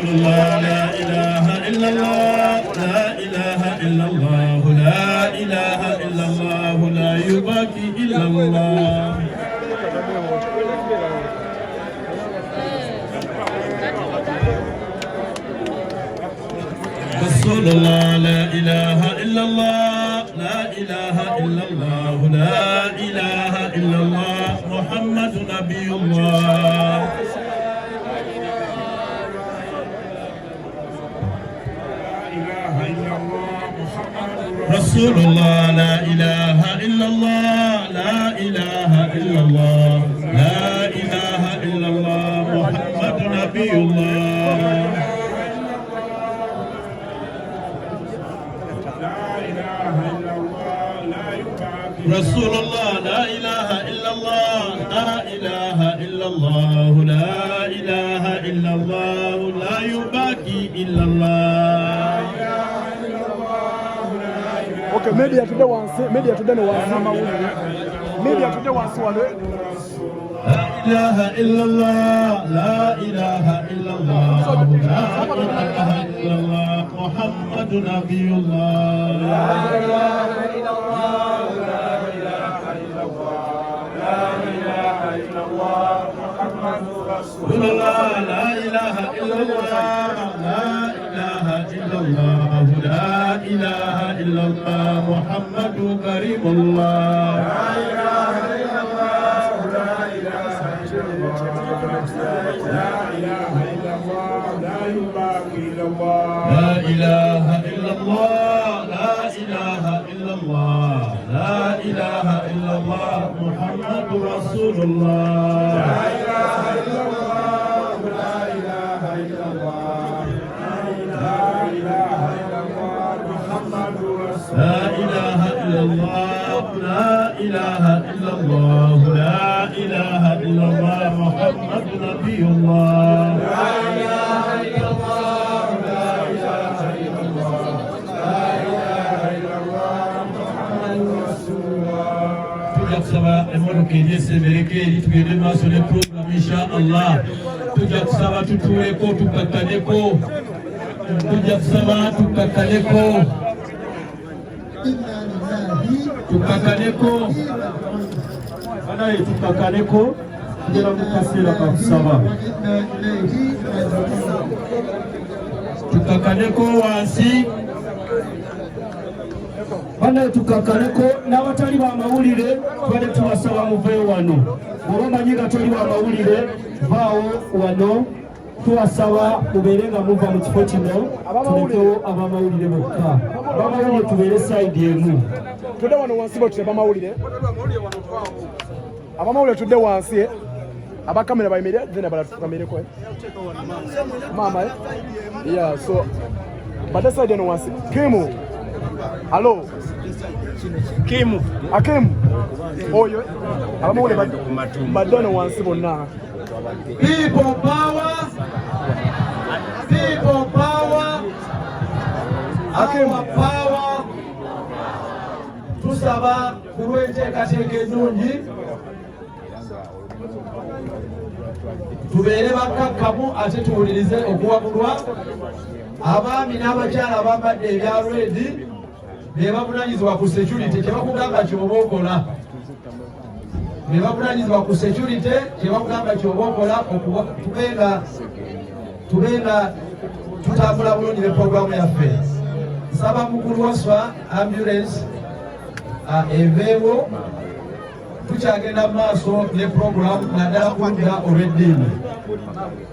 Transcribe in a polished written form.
لا إله إلا الله لا إله إلا الله لا إله إلا الله لا يباكي إلا الله رسول الله لا إله إلا الله لا إله إلا الله لا إله إلا الله محمد نبي الله رسول الله لا إله إلا الله لا إله إلا الله لا إله إلا الله محمد نبي الله رسول الله لا إله إلا الله لا إله إلا الله لا إله إلا الله لا يباكي إلا الله. Okay, media today once, media today once, media today once one. لا إله إلا الله لا إله إلا الله لا إله إلا الله محمد نبي الله لا إله إلا الله لا إله إلا الله لا إله إلا الله محمد رسول الله لا إله إلا الله لا إله إلا الله لا إله إلا الله محمد كريم الله لا إله إلا الله لا إله لا إله إلا الله لا يباكي إلا الله لا إله إلا الله لا إله إلا الله لا إله إلا الله محمد رسول الله لا إله إلا الله لا إله إلا الله لا إله إلا الله محمد رسول الله لا إله إلا الله لا إله إلا الله لا إله إلا الله محمد نبي الله لا إله إلا الله لا إله إلا الله لا إله إلا الله محمد رسول الله. Tujja kusaba emmotoka eryesembereko eritugende maaso ne program insha Allah. Tujja kusaba tutuuleko tukakkaneko. Tujja kusaba tukakkaneko. Tukakkaneko. Banaye tukakkaneko. Tugera mu kaseera ka kusaba. Tukakkaneko wansi. Banaye tukakkaneko n'abatali b'amawulire tubadde tubasaba muveeyo wano. Bw'oba omanyi nga toli b'amawulire vaawo wano. Tuwasaba mubeere nga muva mu kifo kino tulekewo ab'amawulire bokka. Ab'amawulire tubeere sayidi emu. Tudde wano wansi bo tule b'amawulire. Ab'amawulire tudde wansi abakamera bayimirire then balatukamireko mama yeah so but that's why they don't want Kimu hello Kimu Akim oyo abamule badone wansi bonna people power Akim power tusaba kulwenteekateeka ennungi tubeere bakkakkamu ate tuwulirize okuwabulwa abaami n'abakyala abambadde ebya redi be bavunanyizibwa ku security kyebakugamba kyoba okola be bavunanyizibwa ku security kyebakugamba kyoba okola tubenga tutambula bulungi ne programu yaffe nsaba mukulu waswa ambulance eveewo tukyagenda mu maaso ne programu naddala ku ludda olw'eddiini.